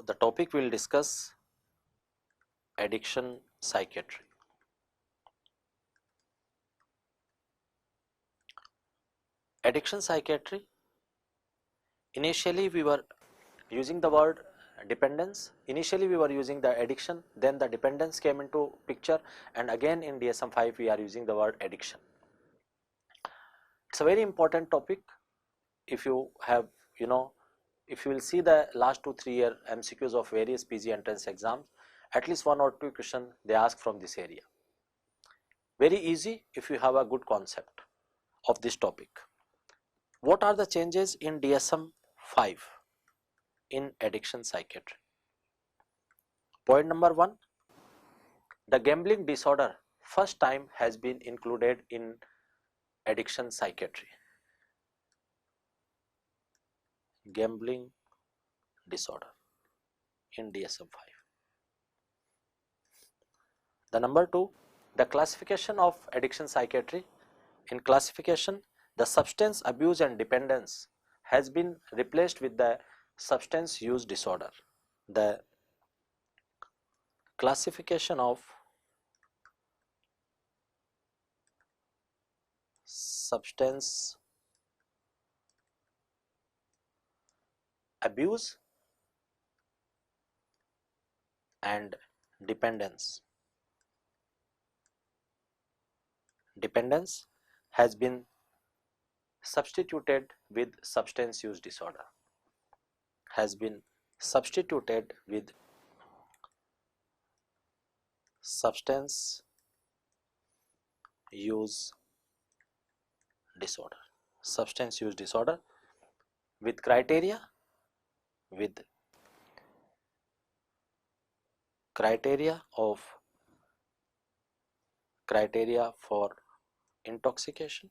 the topic we will discuss addiction psychiatry. Addiction psychiatry, initially we were using the word dependence. Initially we were using the addiction, then the dependence came into picture, and again in DSM-5 we are using the word addiction. It's a very important topic. If you have, if you will see the last 2-3 year MCQs of various PG entrance exams, at least 1 or 2 questions they ask from this area. Very easy if you have a good concept of this topic. What are the changes in DSM-5 in addiction psychiatry? Point number 1, the gambling disorder first time has been included in addiction psychiatry. Gambling disorder in DSM-5. The number 2, the classification of addiction psychiatry. In classification, the substance abuse and dependence has been replaced with the substance use disorder. The classification of substance abuse and dependence has been substituted with substance use disorder, has been substituted with substance use disorder, substance use disorder with criteria for intoxication,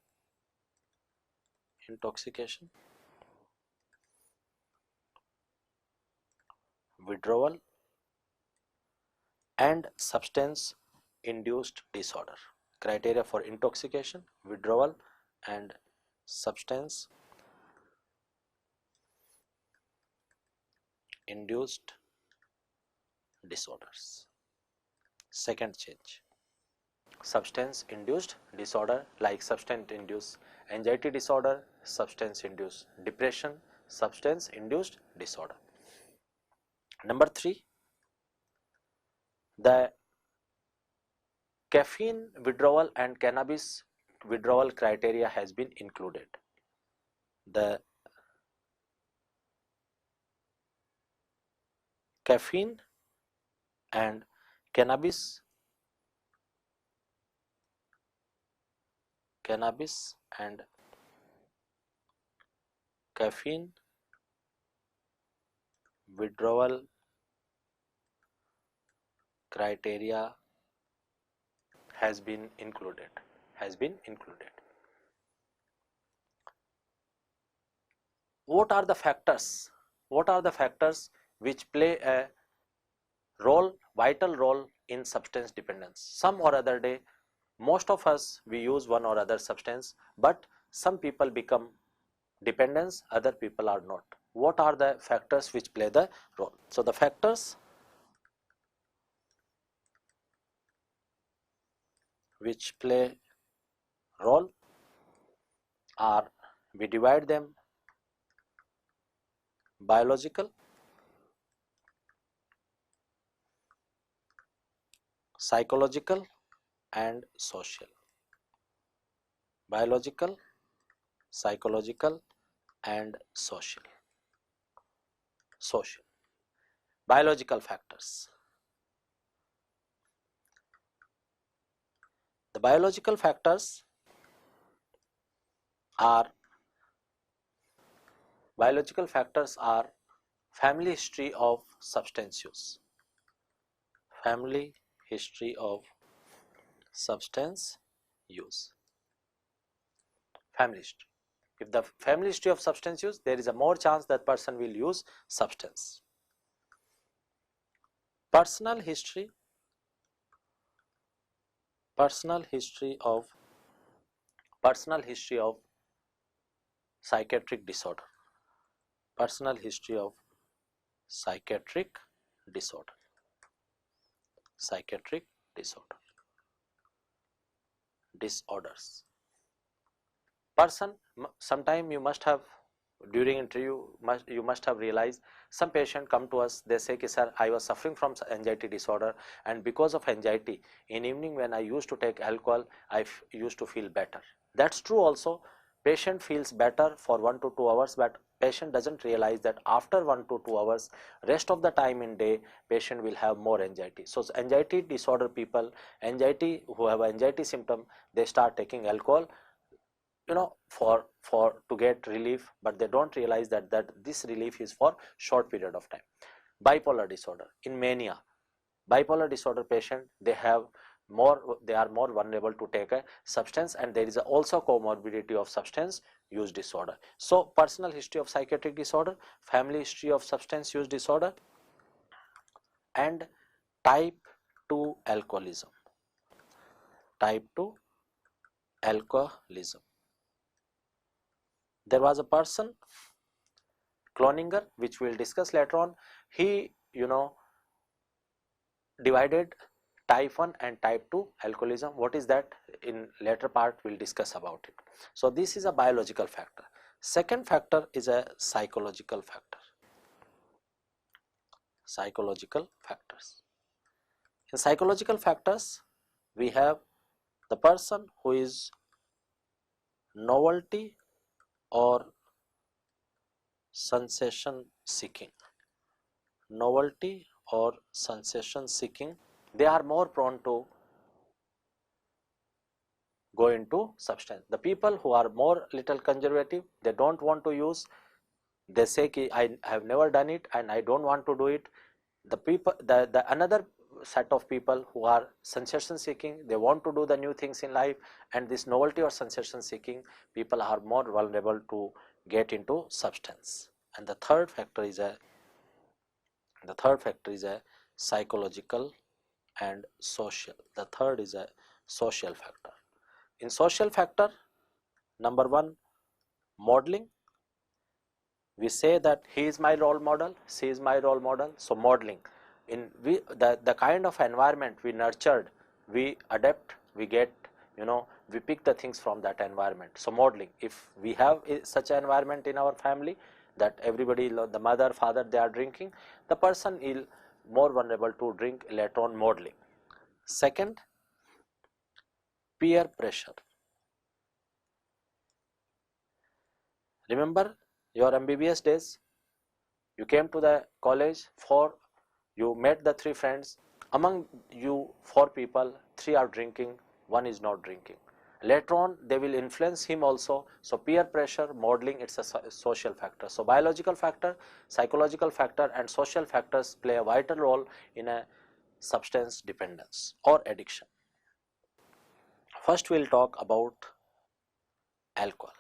withdrawal and substance induced disorder. Criteria for intoxication, withdrawal and substance induced disorders. Second change, substance induced disorder like substance induced anxiety disorder, substance induced depression, substance induced disorder. Number 3, the caffeine withdrawal and cannabis withdrawal criteria has been included. The caffeine and cannabis and caffeine withdrawal criteria has been included. What are the factors which play a vital role in substance dependence? Some or other day, most of us we use one or other substance, but some people become dependent, other people are not. What are the factors which play the role? So the factors which play role are, we divide them biological, psychological and social. Biological, psychological and social. Biological factors. The biological factors are family history of substance use. Family history of substance use. Family history. If the family history of substance use, there is a more chance that person will use substance. Personal history of psychiatric disorder. Personal history of psychiatric disorder. Psychiatric disorder. Disorders. Person, sometime you must have, during interview you must have realized, some patient come to us, they say, sir, I was suffering from anxiety disorder, and because of anxiety in evening when I used to take alcohol, I used to feel better. That's true also. Patient feels better for 1 to 2 hours, but patient doesn't realize that after 1 to 2 hours, rest of the time in day, patient will have more anxiety. So anxiety disorder people, anxiety, who have anxiety symptom, they start taking alcohol, for to get relief, but they don't realize that this relief is for short period of time. Bipolar disorder. In mania, bipolar disorder patient, they are more vulnerable to take a substance, and there is also comorbidity of substance use disorder. So personal history of psychiatric disorder, family history of substance use disorder, and type 2 alcoholism. Type 2 alcoholism. There was a person, Cloninger, which we will discuss later on. He divided type 1 and type 2 alcoholism. What is that? In later part we will discuss about it. So this is a biological factor. Second factor is a psychological factor. Psychological factors. In psychological factors, we have the person who is novelty or sensation seeking. Novelty or sensation seeking, they are more prone to go into substance. The people who are more little conservative, they don't want to use, they say ki I have never done it and I don't want to do it. The people, the another set of people who are sensation seeking, they want to do the new things in life, and this novelty or sensation seeking people are more vulnerable to get into substance. And the third factor is a psychological and social. The third is a social factor. In social factor, number 1, modeling. We say that he is my role model, she is my role model. So modeling, in the kind of environment we nurtured, we adapt, we get, we pick the things from that environment. So modeling, if we have such an environment in our family that everybody, the mother, father, they are drinking, the person is more vulnerable to drink later on. Modeling. Second, peer pressure. Remember your MBBS days, you came to the college, you met the 3 friends, among you 4 people, 3 are drinking, 1 is not drinking. Later on they will influence him also. So peer pressure, modeling, it's a social factor. So biological factor, psychological factor and social factors play a vital role in a substance dependence or addiction. First we will talk about alcohol.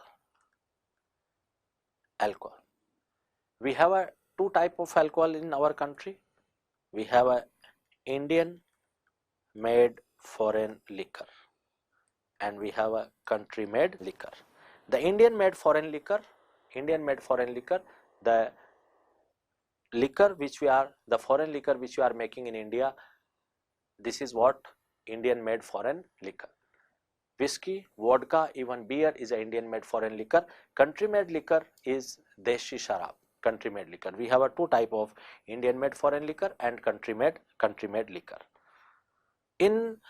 Alcohol. We have 2 types of alcohol in our country. We have a Indian made foreign liquor and we have a country made liquor. The Indian made foreign liquor, the liquor which the foreign liquor which we are making in India, this is what Indian made foreign liquor. Whiskey, vodka, even beer is a Indian made foreign liquor. Country made liquor is Deshi Sharab, country made liquor. We have 2 types of Indian made foreign liquor and country made liquor. In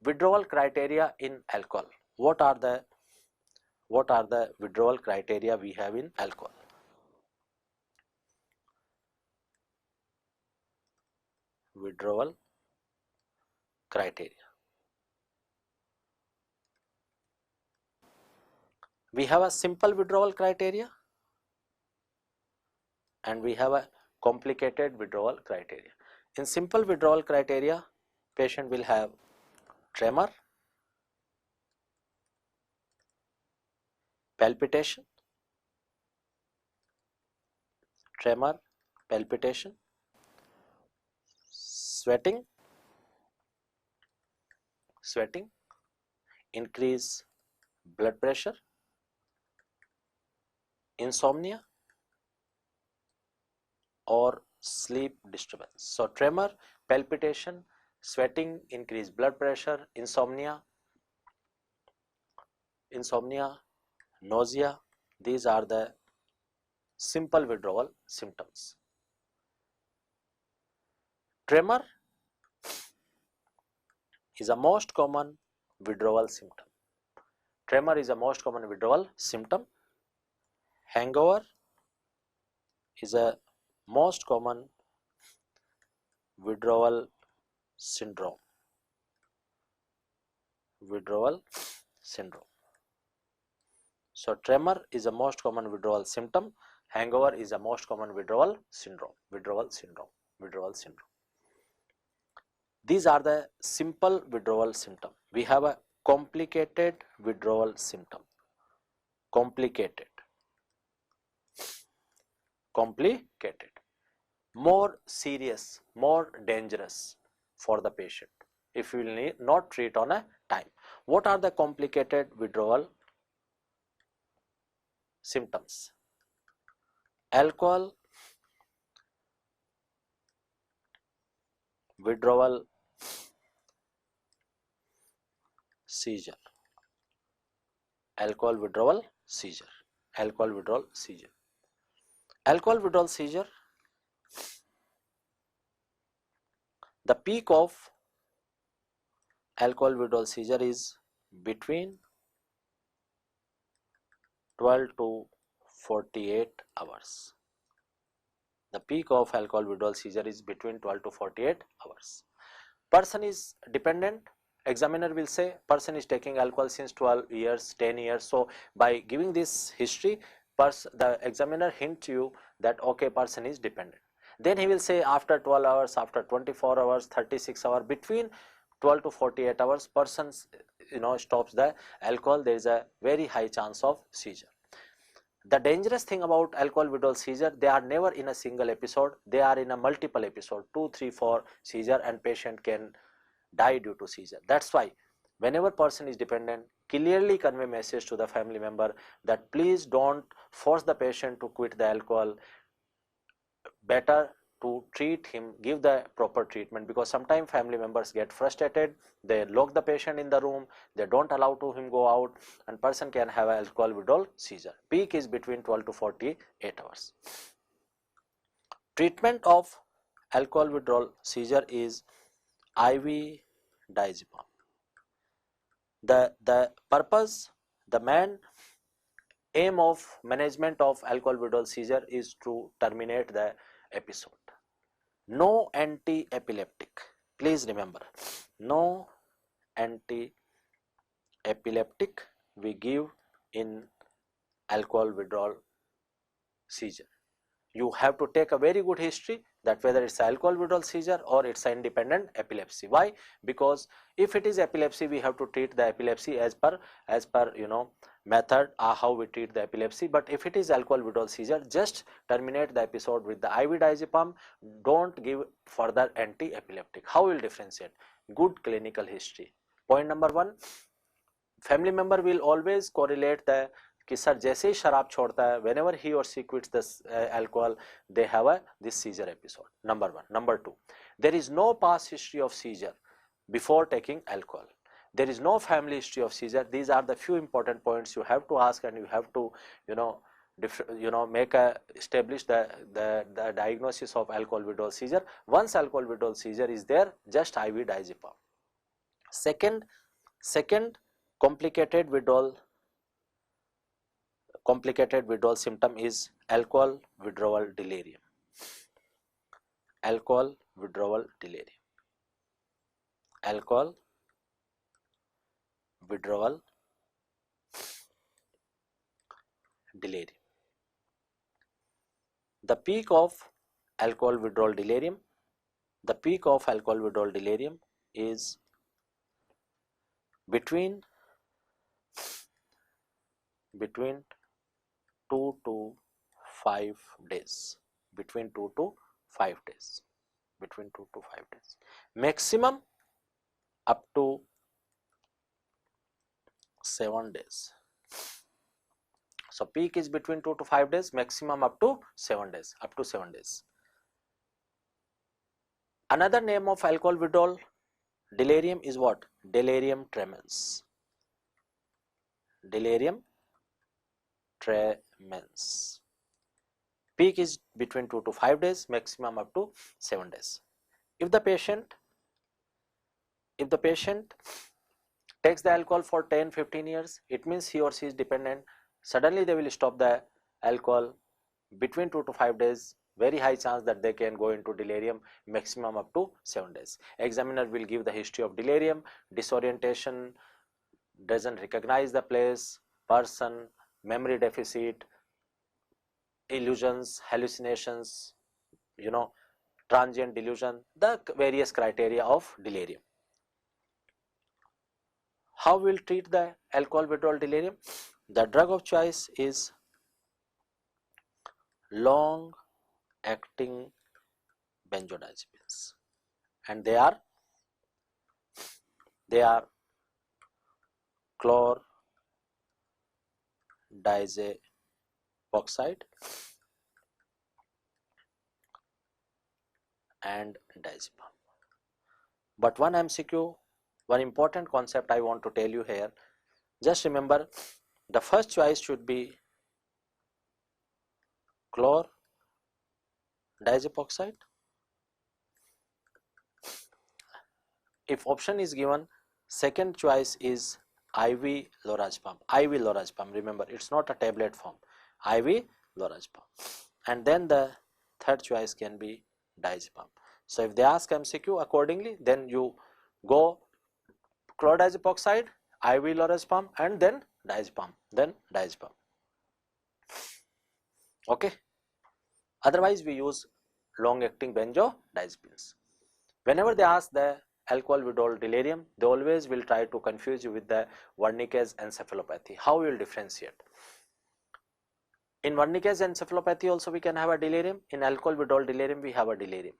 withdrawal criteria in alcohol, what are the withdrawal criteria we have in alcohol? Withdrawal criteria. We have a simple withdrawal criteria and we have a complicated withdrawal criteria. In simple withdrawal criteria, patient will have tremor, palpitation, sweating, increase blood pressure, insomnia, or sleep disturbance. So tremor, palpitation, sweating, increased blood pressure, insomnia, nausea, these are the simple withdrawal symptoms. Tremor is a most common withdrawal symptom. Tremor is a most common withdrawal symptom. Hangover is a most common withdrawal syndrome. Withdrawal syndrome. So tremor is a most common withdrawal symptom. Hangover is a most common withdrawal syndrome. Withdrawal syndrome. Withdrawal syndrome. These are the simple withdrawal symptom. We have a complicated withdrawal symptom. Complicated. Complicated. More serious, more dangerous for the patient if we will not treat on a time. What are the complicated withdrawal symptoms? Alcohol withdrawal seizure. Alcohol withdrawal seizure. Alcohol withdrawal seizure. Alcohol withdrawal seizure. The peak of alcohol withdrawal seizure is between 12 to 48 hours. The peak of alcohol withdrawal seizure is between 12 to 48 hours. Person is dependent. Examiner will say person is taking alcohol since 12 years, 10 years. So by giving this history, the examiner hint you that okay, person is dependent. Then he will say after 12 hours, after 24 hours, 36 hours, between 12 to 48 hours, person stops the alcohol. There is a very high chance of seizure. The dangerous thing about alcohol withdrawal seizure, they are never in a single episode. They are in a multiple episode, 2, 3, 4 seizure, and patient can die due to seizure. That's why whenever person is dependent, clearly convey message to the family member that please don't force the patient to quit the alcohol. Better to treat him, give the proper treatment, because sometimes family members get frustrated, they lock the patient in the room, they don't allow to him go out, and person can have an alcohol withdrawal seizure. Peak is between 12 to 48 hours. Treatment of alcohol withdrawal seizure is IV diazepam. The purpose, the main aim of management of alcohol withdrawal seizure is to terminate the episode. No anti-epileptic. Please remember, no anti-epileptic we give in alcohol withdrawal seizure. You have to take a very good history that whether it's alcohol withdrawal seizure or it's independent epilepsy. Why? Because if it is epilepsy, we have to treat the epilepsy as per method how we treat the epilepsy. But if it is alcohol withdrawal seizure, just terminate the episode with the IV diazepam. Don't give further anti-epileptic. How will differentiate? Good clinical history. Point number 1, family member will always correlate the कि sir जैसे ही शराब छोड़ता है, whenever he or she quits this alcohol, they have this seizure episode. Number 1. Number 2, there is no past history of seizure before taking alcohol. There is no family history of seizure. These are the few important points you have to ask, and you have to establish the diagnosis of alcohol withdrawal seizure. Once alcohol withdrawal seizure is there, just IV diazepam. Second complicated withdrawal symptom is alcohol withdrawal delirium. Alcohol withdrawal delirium. Alcohol withdrawal delirium. The peak of alcohol withdrawal delirium. The peak of alcohol withdrawal delirium is between 2 to 5 days. Between 2 to 5 days. Between 2 to 5 days. Maximum up to 7 days. So peak is between 2 to 5 days, maximum up to 7 days. Up to 7 days. Another name of alcohol withdrawal delirium is what? Delirium tremens. Delirium tremens. Peak is between 2 to 5 days, maximum up to 7 days. If the patient takes the alcohol for 10-15 years, it means he or she is dependent. Suddenly they will stop the alcohol between 2 to 5 days, very high chance that they can go into delirium, maximum up to 7 days. Examiner will give the history of delirium, disorientation, doesn't recognize the place, person, memory deficit, illusions, hallucinations, transient delusion, the various criteria of delirium. How we will treat the alcohol withdrawal delirium? The drug of choice is long acting benzodiazepines, and they are chlordiazepoxide and diazepam. But one MCQ, one important concept I want to tell you here, just remember the first choice should be chlordiazepoxide. If option is given, second choice is IV lorazepam. IV lorazepam, remember it's not a tablet form, IV lorazepam. And then the third choice can be diazepam. So if they ask MCQ accordingly, then you go chlordiazepoxide, IV lorazepam, and then diazepam, Okay. Otherwise we use long acting benzodiazepines. Whenever they ask the alcohol withdrawal delirium, they always will try to confuse you with the Wernicke's encephalopathy. How we will differentiate? In Wernicke's encephalopathy also we can have a delirium. In alcohol withdrawal delirium we have a delirium.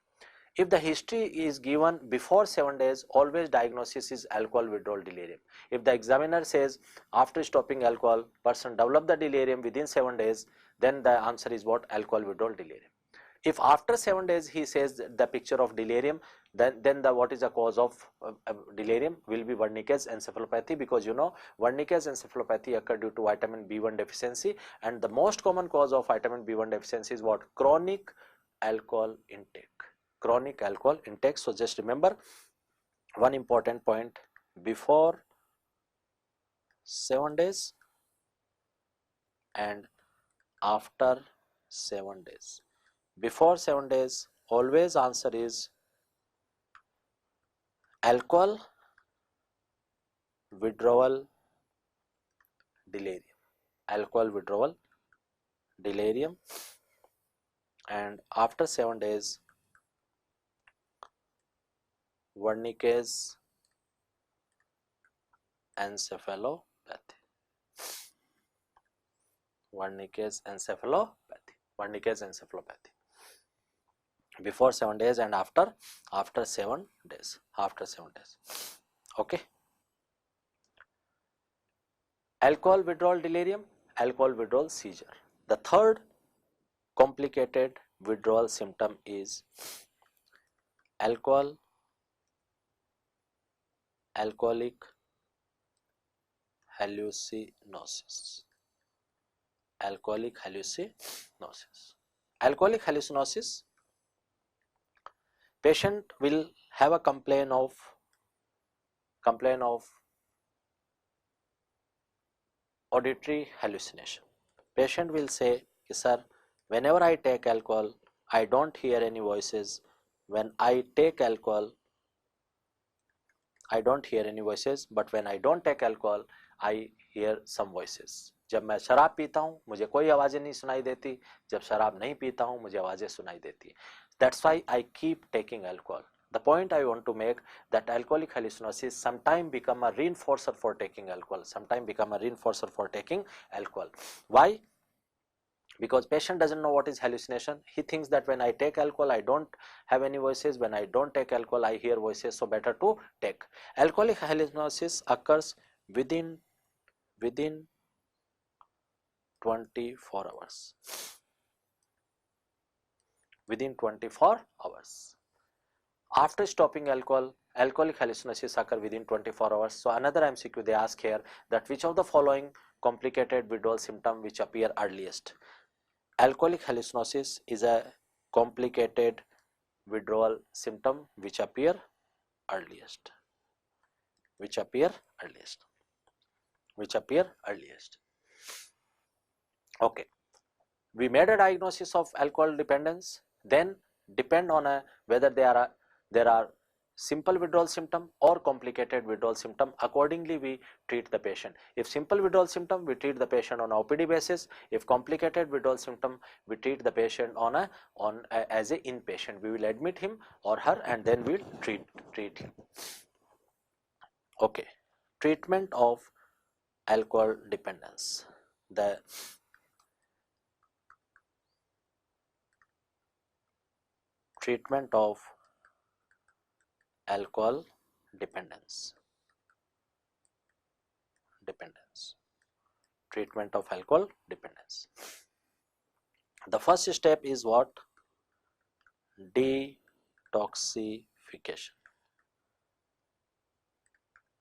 If the history is given before 7 days, always diagnosis is alcohol withdrawal delirium. If the examiner says after stopping alcohol, person developed the delirium within 7 days, then the answer is what? Alcohol withdrawal delirium. If after 7 days he says the picture of delirium, then the what is the cause of delirium will be Wernicke's encephalopathy, because Wernicke's encephalopathy occurred due to vitamin B1 deficiency, and the most common cause of vitamin B1 deficiency is what? Chronic alcohol intake. Chronic alcohol intake. So just remember one important point: before 7 days and after 7 days. Before 7 days, always answer is alcohol withdrawal delirium. Alcohol withdrawal delirium, and after 7 days, Wernicke's encephalopathy. Wernicke's encephalopathy. Before 7 days and after 7 days. Okay. Alcohol withdrawal delirium, alcohol withdrawal seizure. The third complicated withdrawal symptom is alcoholic hallucinosis. Alcoholic hallucinosis. Patient will have a complaint of auditory hallucination. Patient will say, sir, whenever I take alcohol, I don't hear any voices. When I take alcohol, I don't hear any voices, but when I don't take alcohol, I hear some voices. जब मैं शराब पीता हूँ मुझे कोई आवाज़ें नहीं सुनाई देती, जब शराब नहीं पीता हूँ मुझे आवाज़ें सुनाई देती. That's why I keep taking alcohol. The point I want to make, that alcoholic hallucinosis sometimes become a reinforcer for taking alcohol. Why? Because patient doesn't know what is hallucination. He thinks that when I take alcohol I don't have any voices, when I don't take alcohol I hear voices, so better to take. Alcoholic hallucinosis occurs within 24 hours. After stopping alcohol, alcoholic hallucinosis occur within 24 hours. So another MCQ they ask here, that which of the following complicated withdrawal symptom which appear earliest? Alcoholic hallucinosis is a complicated withdrawal symptom which appear earliest, which appear earliest, which appear earliest. Okay, we made a diagnosis of alcohol dependence, then depend on whether there are simple withdrawal symptom or complicated withdrawal symptom. Accordingly we treat the patient. If simple withdrawal symptom, we treat the patient on OPD basis. If complicated withdrawal symptom, we treat the patient as a inpatient. We will admit him or her and then we'll treat him. Okay, treatment of alcohol dependence. The treatment of alcohol dependence. Treatment of alcohol dependence. The first step is what? Detoxification.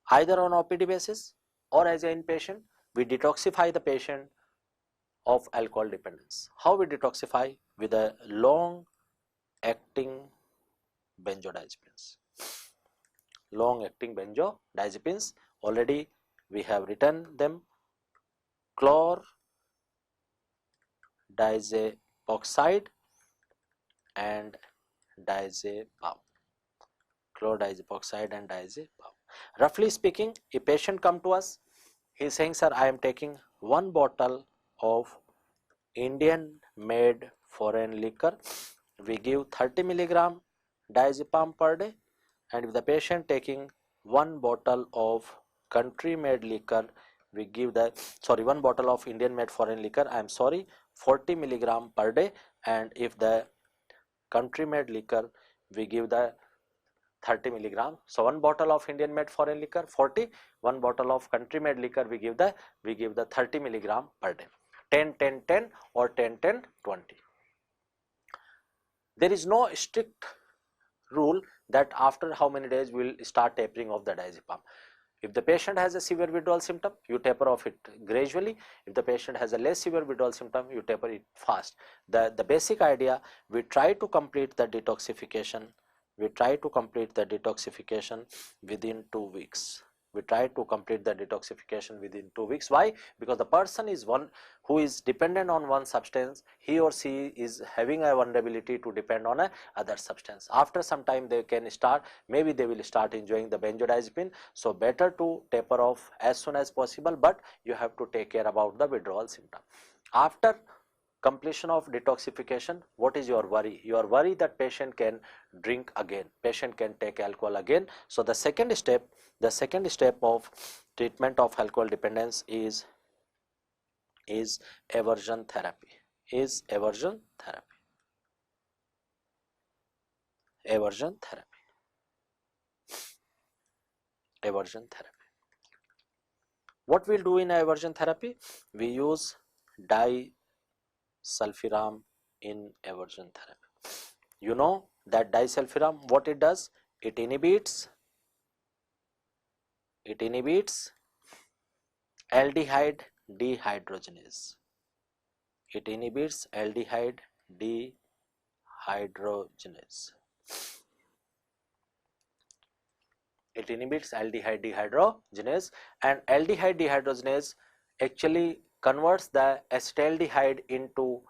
Either on OPD basis or as an inpatient, we detoxify the patient of alcohol dependence. How we detoxify? With a long acting benzodiazepines. Long acting benzodiazepines, already we have written them: chlordiazepoxide and diazepam. Chlordiazepoxide and diazepam. Roughly speaking, a patient come to us, he is saying, sir, I am taking 1 bottle of Indian made foreign liquor. We give 30 milligram diazepam per day, and if the patient taking 1 bottle of country made liquor, we give 1 bottle of Indian made foreign liquor, I am sorry, 40 milligram per day, and if the country made liquor, we give the 30 milligram. So 1 bottle of Indian made foreign liquor 40, 1 bottle of country made liquor we give the 30 milligram per day. 10 10 10 or 10 10 20. There is no strict rule that after how many days we will start tapering off the diazepam. If the patient has a severe withdrawal symptom, you taper off it gradually. If the patient has a less severe withdrawal symptom, you taper it fast. The basic idea, we try to complete the detoxification. We try to complete the detoxification within 2 weeks. We try to complete the detoxification within 2 weeks. Why? Because the person is one who is dependent on one substance. He or she is having a vulnerability to depend on a other substance. After some time they can start, maybe they will start enjoying the benzodiazepine. So better to taper off as soon as possible, but you have to take care about the withdrawal symptom. After completion of detoxification, what is your worry? You are worried that patient can drink again, patient can take alcohol again. So the second step of treatment of alcohol dependence is aversion therapy. Aversion therapy. Aversion therapy. Aversion therapy. What we'll do in aversion therapy? We use disulfiram in aversion therapy. You know that disulfiram, what it does? It inhibits aldehyde dehydrogenase. It inhibits aldehyde dehydrogenase. It inhibits aldehyde dehydrogenase, and aldehyde dehydrogenase actually converts the acetaldehyde into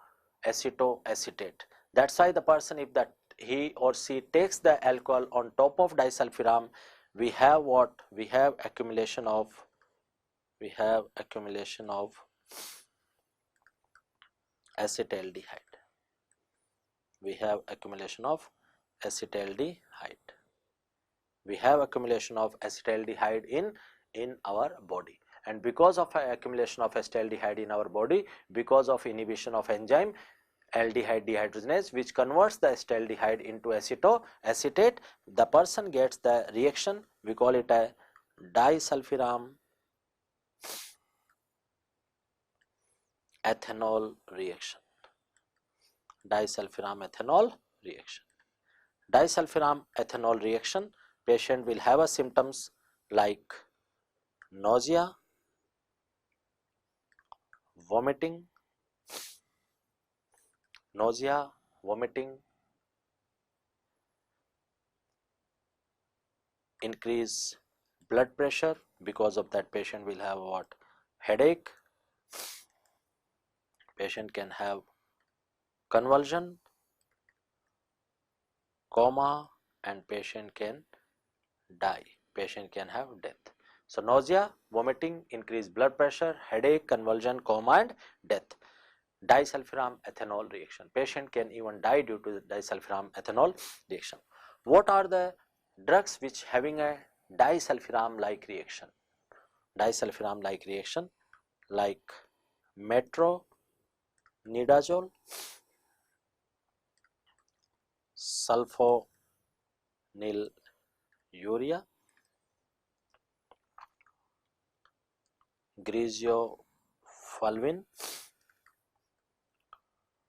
acetoacetate. That's why the person, if that he or she takes the alcohol on top of disulfiram, we have what? We have accumulation of acetaldehyde. We have accumulation of acetaldehyde. We have accumulation of acetaldehyde in our body, and because of accumulation of acetaldehyde in our body, because of inhibition of enzyme aldehyde dehydrogenase which converts the acetaldehyde into acetoacetate, the person gets the reaction, we call it a disulfiram ethanol reaction. Disulfiram ethanol reaction. Disulfiram ethanol reaction, patient will have a symptoms like nausea, vomiting, increase blood pressure. Because of that, patient will have what? Headache, patient can have convulsion, coma, and patient can die, patient can have death. So nausea, vomiting, increased blood pressure, headache, convulsion, coma, and death. Disulfiram ethanol reaction, patient can even die due to the disulfiram ethanol reaction. What are the drugs which having a disulfiram like reaction? Disulfiram like reaction like metronidazole, sulfonylurea, griseofulvin,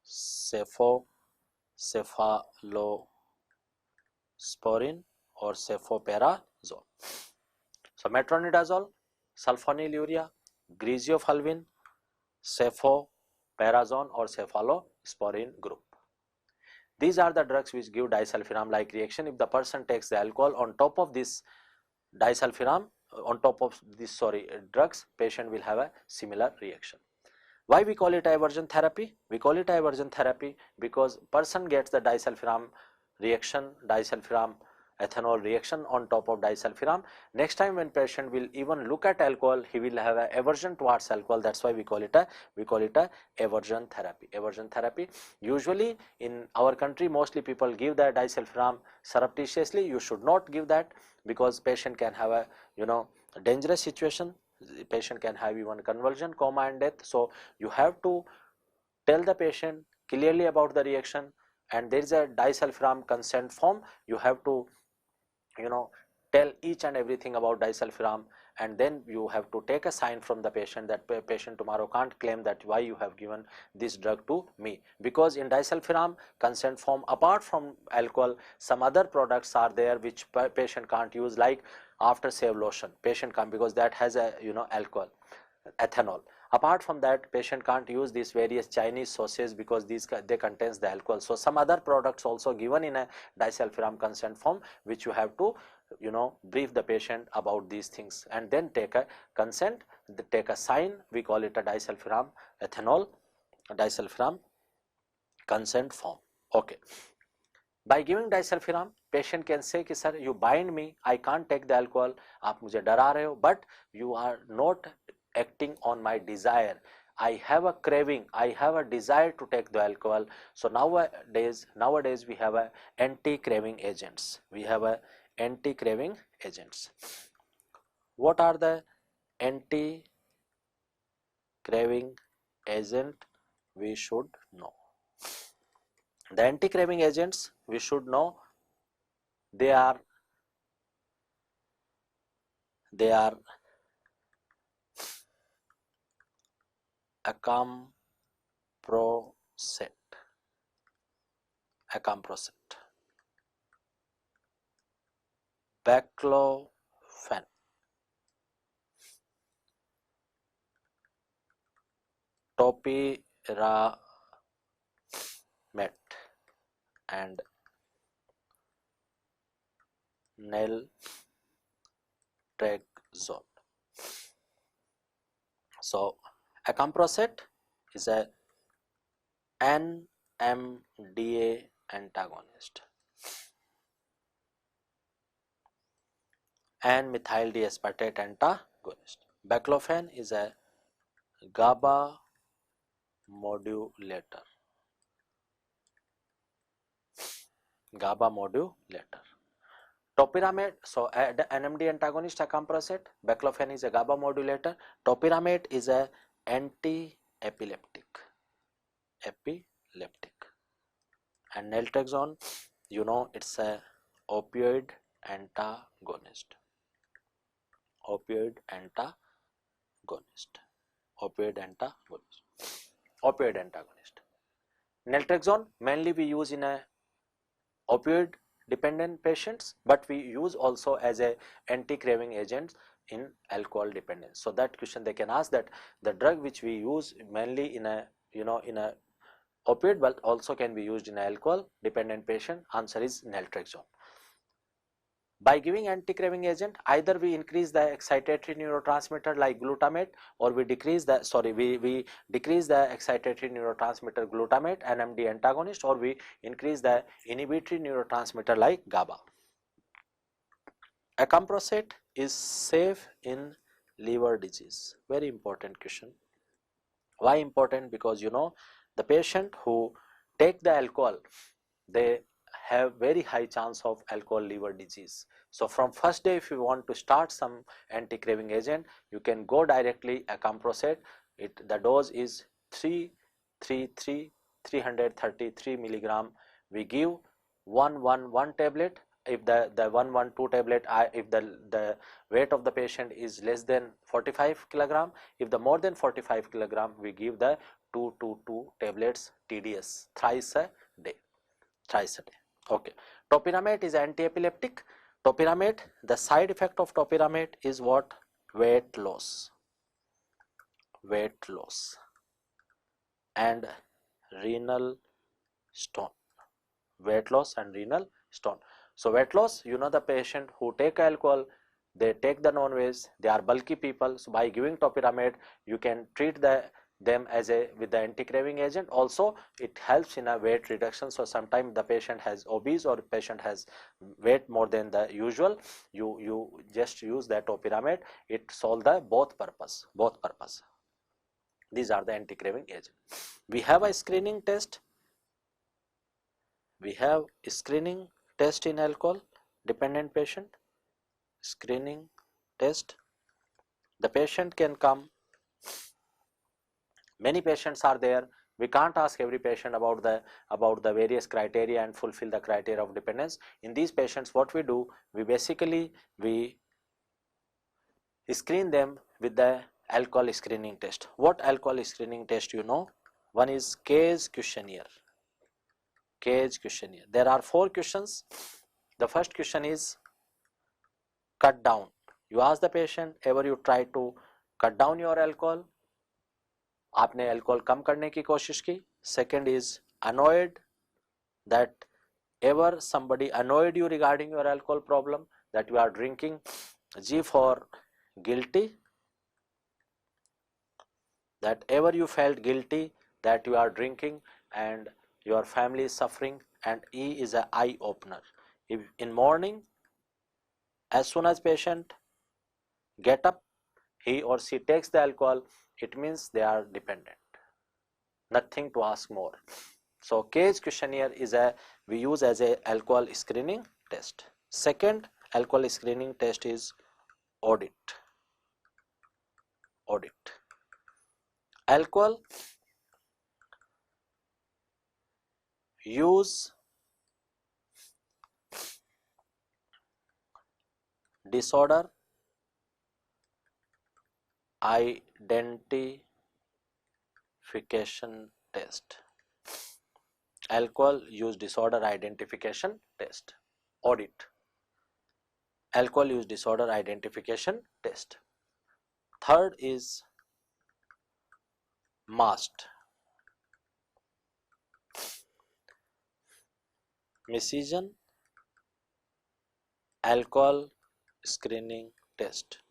cephalosporin, or cefoperazole. So metronidazole, sulfonylurea, griseofulvin, cefoperazole or cephalosporin group. These are the drugs which give disulfiram like reaction. If the person takes the alcohol on top of this disulfiram, on top of this drugs, patient will have a similar reaction. Why we call it divergent therapy? We call it divergent therapy because person gets the disulfiram reaction, disulfiram ethanol reaction on top of disulfiram. Next time when patient will even look at alcohol, he will have a aversion towards alcohol. That's why we call it a aversion therapy. Aversion therapy. Usually in our country, mostly people give the disulfiram surreptitiously. You should not give that because patient can have a dangerous situation. The patient can have even convulsion, coma, and death. So you have to tell the patient clearly about the reaction, and there is a disulfiram consent form. You have to tell each and everything about disulfiram, and then you have to take a sign from the patient that patient tomorrow can't claim that why you have given this drug to me, because in disulfiram consent form, apart from alcohol, some other products are there which patient can't use, like after shave lotion patient can't, because that has a alcohol, ethanol. Apart from that, patient can't use these various Chinese sauces because they contains the alcohol. So some other products also given in a disulfiram consent form, which you have to brief the patient about these things and then take a consent, take a sign. We call it a disulfiram ethanol, disulfiram consent form. Okay. By giving disulfiram, patient can say कि sir you bind me, I can't take the alcohol, आप मुझे डरा रहे हो, but you are not acting on my desire. I have a craving, I have a desire to take the alcohol. So nowadays we have a anti-craving agents. We have a anti-craving agents. What are the anti-craving agent we should know? The anti-craving agents we should know, they are acamprosate, baclofen, topiramate, and naltrexone. So acamprosate is a NMDA antagonist and methyl D-aspartate antagonist. Baclofen is a GABA modulator. Topiramate, so NMD antagonist acamprosate, baclofen is a GABA modulator, topiramate is a anti-epileptic, and naltrexone, it's a opioid antagonist. Naltrexone mainly we use in a opioid dependent patients, but we use also as a anti-craving agent in alcohol dependence. So that question they can ask, that the drug which we use mainly in a in a opioid but also can be used in alcohol dependent patient, answer is naltrexone. By giving anti-craving agent, either we increase the excitatory neurotransmitter like glutamate, or we decrease the we decrease the excitatory neurotransmitter glutamate, NMD antagonist, or we increase the inhibitory neurotransmitter like GABA. Acamprosate is safe in liver disease. Very important question. Why important? Because the patient who take the alcohol, they have very high chance of alcohol liver disease. So from first day, if you want to start some anti-craving agent, you can go directly acamprosate. The dose is 333 milligram. We give 1 tablet. If the 112 tablet, if the weight of the patient is less than 45 kilogram, if the more than 45 kilogram, we give the 2 tablets TDS thrice a day. Okay. Topiramate is anti-epileptic. Topiramate, the side effect of topiramate is what? Weight loss and renal stone. Weight loss and renal stone. So weight loss, the patient who take alcohol, they take the non-veg, they are bulky people. So by giving topiramate, you can treat them as with the anti-craving agent. Also it helps in a weight reduction. So sometimes the patient has obese or patient has weight more than the usual, you just use the topiramate. It solve the both purpose. These are the anti-craving agent. We have a screening test. We have a screening test in alcohol dependent patient. Screening test. The patient can come. Many patients are there. We can't ask every patient about the various criteria and fulfill the criteria of dependence. In these patients, what we do, we basically screen them with the alcohol screening test. What alcohol screening test? One is case questionnaire. There are 4 questions. The first question is cut down. You ask the patient, ever you try to cut down your alcohol? आपने alcohol कम करने की कोशिश की. Second is annoyed, that ever somebody annoyed you regarding your alcohol problem, that you are drinking. G for guilty, that ever you felt guilty that you are drinking and your family is suffering. And E is an eye opener. If in morning, as soon as patient get up, he or she takes the alcohol, it means they are dependent. Nothing to ask more. So case questionnaire is we use as a alcohol screening test. Second alcohol screening test is audit. Alcohol use disorder identification test. Alcohol use disorder identification test. Audit. Alcohol use disorder identification test. Third is MAST. Mecision alcohol screening test.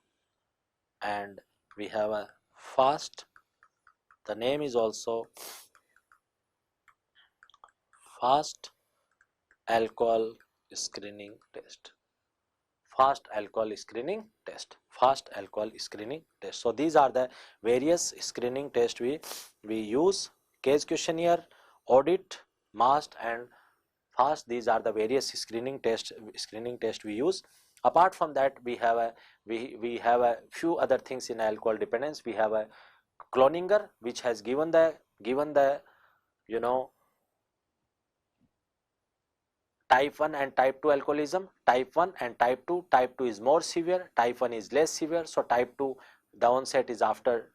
And we have a FAST. The name is also fast alcohol screening test. Fast alcohol screening test. So these are the various screening tests we use. Case questionnaire, audit, MAST and FAST. These are the various screening tests we use. Apart from that, we have a few other things in alcohol dependence. We have a Cloninger, which has given the type 1 and type 2 alcoholism. Type 1 and type 2. Type 2 is more severe, type 1 is less severe. So type 2, the onset is after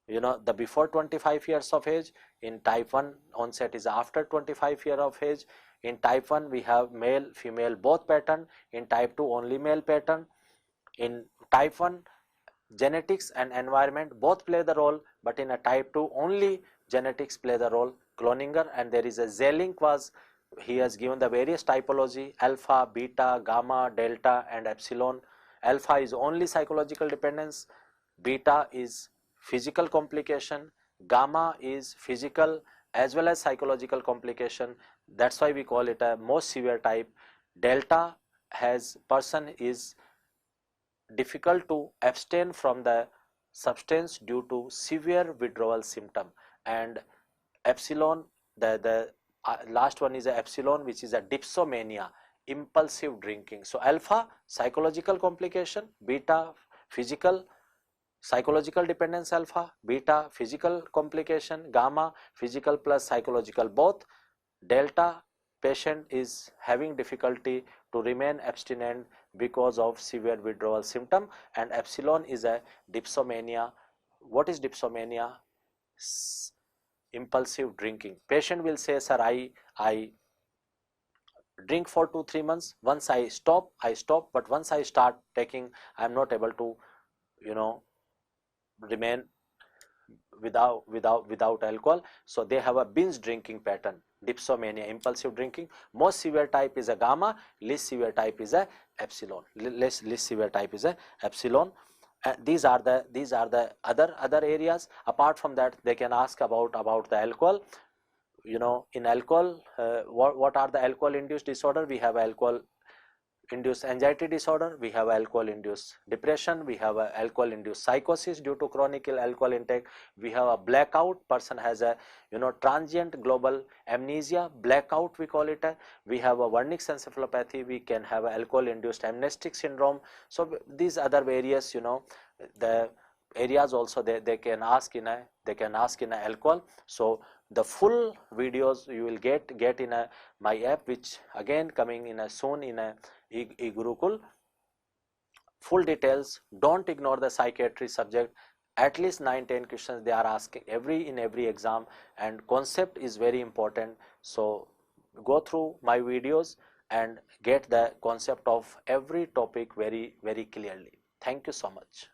the before 25 years of age. In type 1, onset is after 25 years of age. In type 1 we have male female both pattern, in type 2 only male pattern. In type 1 genetics and environment both play the role, but in a type 2 only genetics play the role. Cloninger, and there is a Z-link was, he has given the various typology: alpha, beta, gamma, delta and epsilon. Alpha is only psychological dependence, beta is physical complication, gamma is physical as well as psychological complication, that's why we call it a most severe type. Delta has person is difficult to abstain from the substance due to severe withdrawal symptom, and epsilon, the last one is a epsilon, which is a dipsomania, impulsive drinking. So alpha psychological complication, beta physical psychological dependence, alpha, beta physical complication, gamma physical plus psychological both, delta patient is having difficulty to remain abstinent because of severe withdrawal symptom, and epsilon is a dipsomania. What is dipsomania? Impulsive drinking. Patient will say, sir, I drink for 2-3 months, once I stop, but once I start taking, I am not able to, you know, remain without alcohol. So they have a binge drinking pattern, dipsomania, impulsive drinking. Most severe type is a gamma, least severe type is a epsilon, least severe type is a epsilon. These are the other areas. Apart from that, they can ask about the alcohol. You know, in alcohol, what are the alcohol induced disorder? We have alcohol induced anxiety disorder, we have alcohol induced depression, we have a alcohol induced psychosis due to chronic alcohol intake, we have a blackout, person has a, you know, transient global amnesia, blackout we call it. We have a Wernicke's encephalopathy, we can have a alcohol induced amnestic syndrome. So these other various, you know, the areas also they can ask in a alcohol. So the full videos you will get in a my app, which again coming in a soon in a e-Gurukul. Full details. Don't ignore the psychiatry subject. At least 9-10 questions they are asking in every exam, and concept is very important. So go through my videos and get the concept of every topic very clearly. Thank you so much.